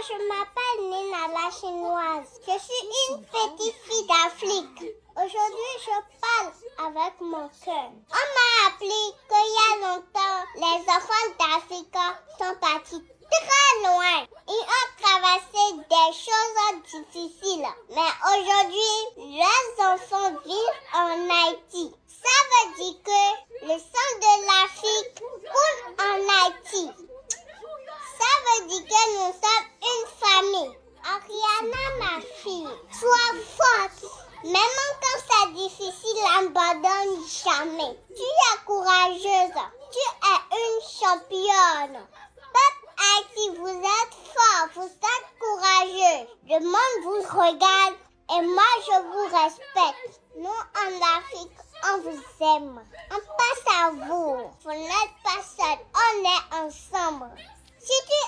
je m'appelle Nina la chinoise. Je suis une petite fille d'Afrique. Aujourd'hui, je parle avec mon cœur. On m'a appris qu'il y a longtemps, les enfants d'Afrique sont partis très loin. Ils ont traversé des choses difficiles. Mais aujourd'hui, leurs enfants vivent en Haïti. Ça veut dire que le sang de l'Afrique coule en Haïti. Ça veut dire que nous sommes une famille. Ariana, ma fille, sois forte. Même quand c'est difficile, n'abandonne jamais. Tu es courageuse. Tu es une championne. Peuple Haïti, vous êtes fort, vous êtes courageux. Le monde vous regarde et moi je vous respecte. Nous en Afrique, on vous aime. On pense à vous. Vous n'êtes pas seul, on est ensemble. Si tu